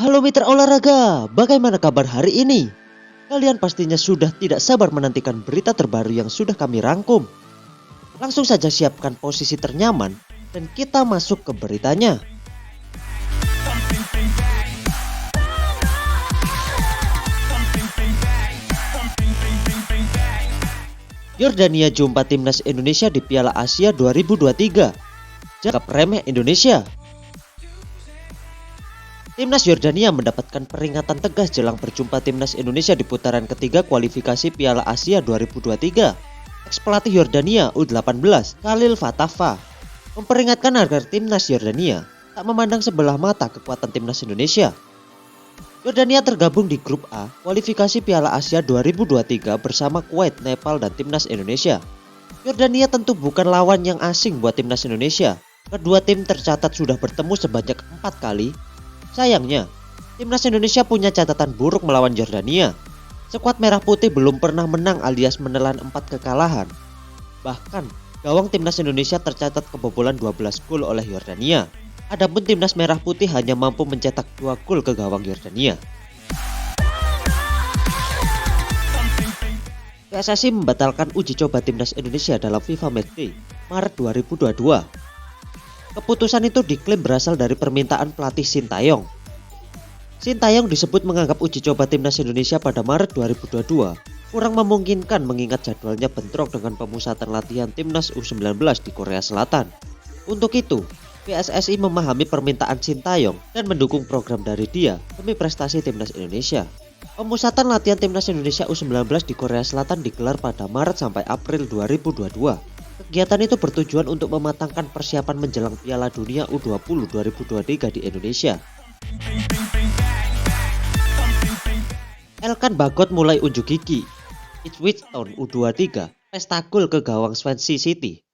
Halo mitra olahraga, bagaimana kabar hari ini? Kalian pastinya sudah tidak sabar menantikan berita terbaru yang sudah kami rangkum. Langsung saja siapkan posisi ternyaman dan kita masuk ke beritanya. Yordania jumpa timnas Indonesia di Piala Asia 2023. Cakap remeh Indonesia. Timnas Yordania mendapatkan peringatan tegas jelang berjumpa timnas Indonesia di putaran ketiga kualifikasi Piala Asia 2023. Ex-pelatih Yordania U18, Khalil Fatafa, memperingatkan agar timnas Yordania tak memandang sebelah mata kekuatan timnas Indonesia. Yordania tergabung di grup A kualifikasi Piala Asia 2023 bersama Kuwait, Nepal, dan timnas Indonesia. Yordania tentu bukan lawan yang asing buat timnas Indonesia. Kedua tim tercatat sudah bertemu sebanyak 4 kali. Sayangnya, timnas Indonesia punya catatan buruk melawan Yordania. Skuad merah putih belum pernah menang alias menelan 4 kekalahan. Bahkan, gawang timnas Indonesia tercatat kebobolan 12 gol oleh Yordania. Adapun timnas merah putih hanya mampu mencetak 2 gol ke gawang Yordania. PSSI membatalkan uji coba timnas Indonesia dalam FIFA Matchday Maret 2022. Keputusan itu diklaim berasal dari permintaan pelatih Sintayong. Sintayong disebut menganggap uji coba timnas Indonesia pada Maret 2022 kurang memungkinkan mengingat jadwalnya bentrok dengan pemusatan latihan timnas U19 di Korea Selatan. Untuk itu, PSSI memahami permintaan Sintayong dan mendukung program dari dia demi prestasi timnas Indonesia. Pemusatan latihan timnas Indonesia U19 di Korea Selatan digelar pada Maret sampai April 2022. Kegiatan itu bertujuan untuk mematangkan persiapan menjelang Piala Dunia U20 2023 di Indonesia. Elkan Bagot mulai unjuk gigi. Ipswich Town U23 pesta gol ke gawang Swansea City.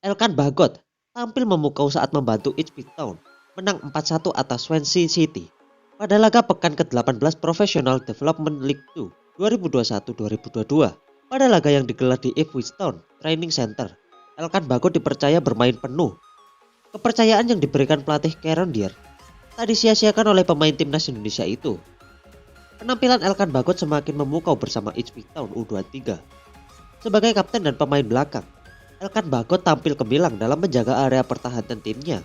Elkan Bagot tampil memukau saat membantu Ipswich Town menang 4-1 atas Swansea City pada laga pekan ke-18 Professional Development League 2 2021-2022. Pada laga yang digelar di Ipswich Town Training Center, Elkan Bagot dipercaya bermain penuh. Kepercayaan yang diberikan pelatih Kieran Dyer tak disia-siakan oleh pemain timnas Indonesia itu. Penampilan Elkan Bagot semakin memukau bersama Ipswich Town U23. Sebagai kapten dan pemain belakang, Elkan Bagot tampil gemilang dalam menjaga area pertahanan timnya.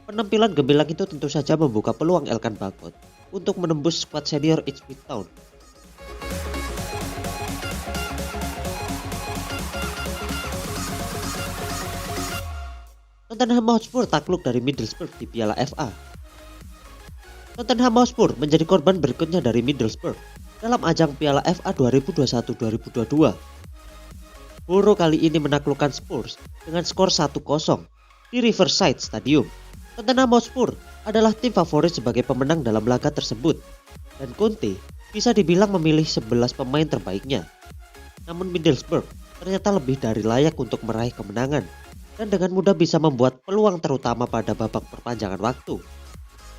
Penampilan gemilang itu tentu saja membuka peluang Elkan Bagot untuk menembus skuad senior Ipswich Town. Tottenham Hotspur takluk dari Middlesbrough di Piala FA. Tottenham Hotspur menjadi korban berikutnya dari Middlesbrough dalam ajang Piala FA 2021-2022. Boro kali ini menaklukkan Spurs dengan skor 1-0 di Riverside Stadium. Tottenham Hotspur adalah tim favorit sebagai pemenang dalam laga tersebut, dan Conte bisa dibilang memilih 11 pemain terbaiknya. Namun Middlesbrough ternyata lebih dari layak untuk meraih kemenangan dan dengan mudah bisa membuat peluang terutama pada babak perpanjangan waktu.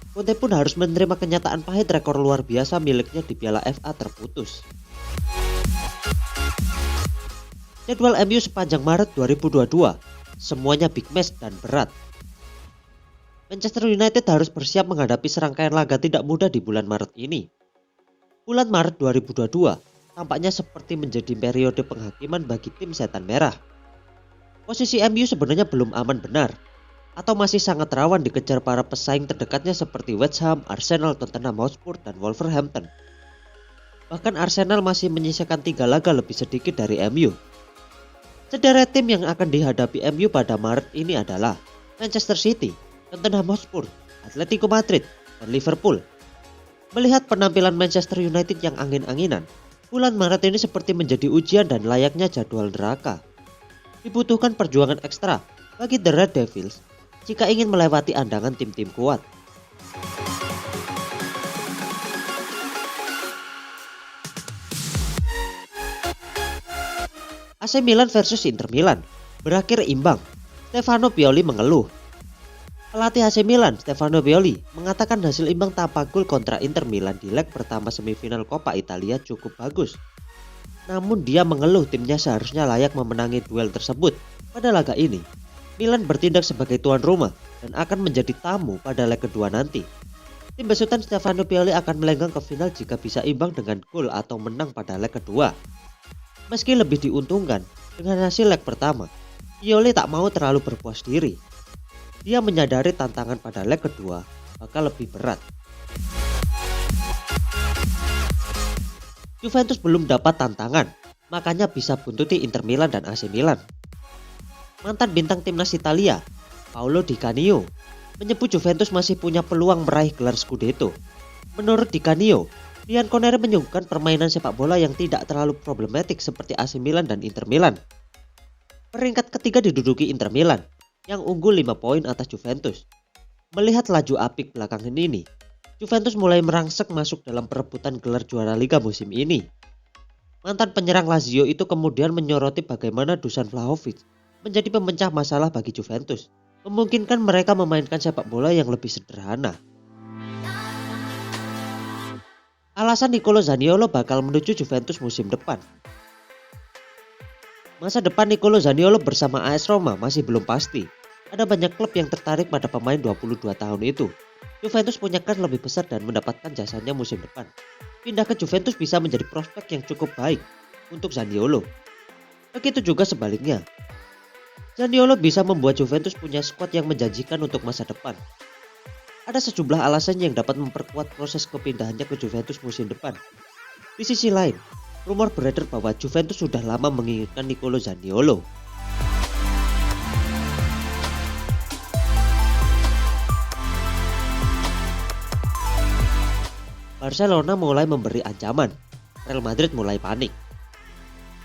Conte pun harus menerima kenyataan pahit rekor luar biasa miliknya di Piala FA terputus. Jadwal MU sepanjang Maret 2022, semuanya big match dan berat. Manchester United harus bersiap menghadapi serangkaian laga tidak mudah di bulan Maret ini. Bulan Maret 2022 tampaknya seperti menjadi periode penghakiman bagi tim setan merah. Posisi MU sebenarnya belum aman benar, atau masih sangat rawan dikejar para pesaing terdekatnya seperti West Ham, Arsenal, Tottenham Hotspur, dan Wolverhampton. Bahkan Arsenal masih menyisakan 3 laga lebih sedikit dari MU. Sederet tim yang akan dihadapi MU pada Maret ini adalah Manchester City, Tottenham Hotspur, Atletico Madrid, dan Liverpool. Melihat penampilan Manchester United yang angin-anginan, bulan Maret ini seperti menjadi ujian dan layaknya jadwal neraka. Dibutuhkan perjuangan ekstra bagi The Red Devils jika ingin melewati andangan tim-tim kuat. AC Milan versus Inter Milan berakhir imbang. Stefano Pioli mengeluh. Pelatih AC Milan, Stefano Pioli, mengatakan hasil imbang tanpa gol kontra Inter Milan di leg pertama semifinal Coppa Italia cukup bagus. Namun dia mengeluh timnya seharusnya layak memenangi duel tersebut. Pada laga ini, Milan bertindak sebagai tuan rumah dan akan menjadi tamu pada leg kedua nanti. Tim besutan Stefano Pioli akan melenggang ke final jika bisa imbang dengan gol atau menang pada leg kedua. Meski lebih diuntungkan dengan hasil leg pertama, Pioli tak mau terlalu berpuas diri. Dia menyadari tantangan pada leg kedua bakal lebih berat. Juventus belum dapat tantangan, makanya bisa buntuti Inter Milan dan AC Milan. Mantan bintang timnas Italia, Paolo Di Canio, menyebut Juventus masih punya peluang meraih gelar Scudetto. Menurut Di Canio, Bianconeri menyuguhkan permainan sepak bola yang tidak terlalu problematik seperti AC Milan dan Inter Milan. Peringkat ketiga diduduki Inter Milan, yang unggul 5 poin atas Juventus. Melihat laju apik belakangan ini, Juventus mulai merangsek masuk dalam perebutan gelar juara Liga musim ini. Mantan penyerang Lazio itu kemudian menyoroti bagaimana Dusan Vlahovic menjadi pemecah masalah bagi Juventus, memungkinkan mereka memainkan sepak bola yang lebih sederhana. Alasan Nicolo Zaniolo bakal menuju Juventus musim depan. Masa depan Nicolo Zaniolo bersama AS Roma masih belum pasti. Ada banyak klub yang tertarik pada pemain 22 tahun itu. Juventus punya kan lebih besar dan mendapatkan jasanya musim depan. Pindah ke Juventus bisa menjadi prospek yang cukup baik untuk Zaniolo. Begitu juga sebaliknya. Zaniolo bisa membuat Juventus punya skuad yang menjanjikan untuk masa depan. Ada sejumlah alasan yang dapat memperkuat proses kepindahannya ke Juventus musim depan. Di sisi lain, rumor beredar bahwa Juventus sudah lama menginginkan Nicolo Zaniolo. Barcelona mulai memberi ancaman. Real Madrid mulai panik.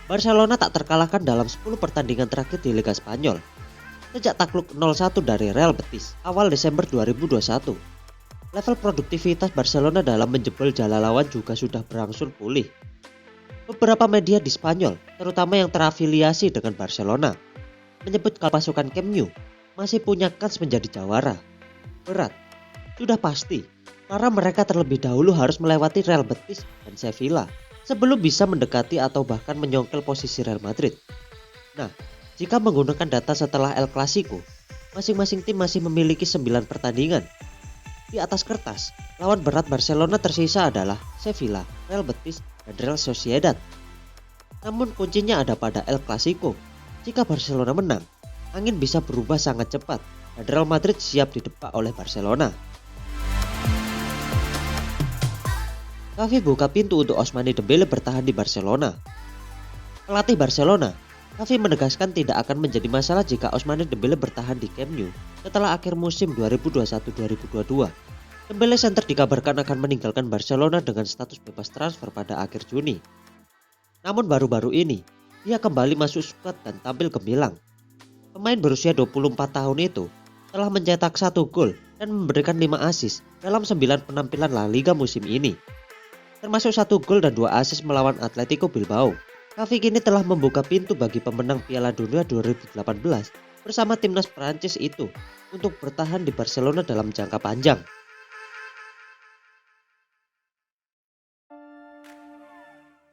Barcelona tak terkalahkan dalam 10 pertandingan terakhir di Liga Spanyol. Sejak takluk 0-1 dari Real Betis awal Desember 2021. Level produktivitas Barcelona dalam menjebol jala lawan juga sudah berangsur pulih. Beberapa media di Spanyol, terutama yang terafiliasi dengan Barcelona, menyebut kalau pasukan Camp Nou masih punya kans menjadi jawara. Berat, sudah pasti, karena mereka terlebih dahulu harus melewati Real Betis dan Sevilla sebelum bisa mendekati atau bahkan menyongkel posisi Real Madrid. Nah, jika menggunakan data setelah El Clasico, masing-masing tim masih memiliki 9 pertandingan. Di atas kertas, lawan berat Barcelona tersisa adalah Sevilla, Real Betis, dan Real Sociedad. Namun kuncinya ada pada El Clasico. Jika Barcelona menang, angin bisa berubah sangat cepat dan Real Madrid siap didepak oleh Barcelona. Xavi buka pintu untuk Ousmane Dembele bertahan di Barcelona. Pelatih Barcelona, Xavi menegaskan tidak akan menjadi masalah jika Ousmane Dembele bertahan di Camp Nou setelah akhir musim 2021-2022. Dembele center dikabarkan akan meninggalkan Barcelona dengan status bebas transfer pada akhir Juni. Namun baru-baru ini, dia kembali masuk skuad dan tampil gemilang. Pemain berusia 24 tahun itu telah mencetak 1 gol dan memberikan 5 assist dalam 9 penampilan La Liga musim ini. Termasuk 1 gol dan 2 assist melawan Atletico Bilbao. Xavi kini telah membuka pintu bagi pemenang Piala Dunia 2018 bersama timnas Prancis itu untuk bertahan di Barcelona dalam jangka panjang.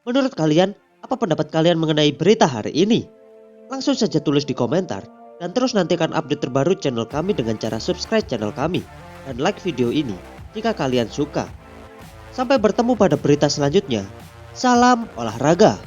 Menurut kalian, apa pendapat kalian mengenai berita hari ini? Langsung saja tulis di komentar dan terus nantikan update terbaru channel kami dengan cara subscribe channel kami dan like video ini jika kalian suka. Sampai bertemu pada berita selanjutnya. Salam olahraga.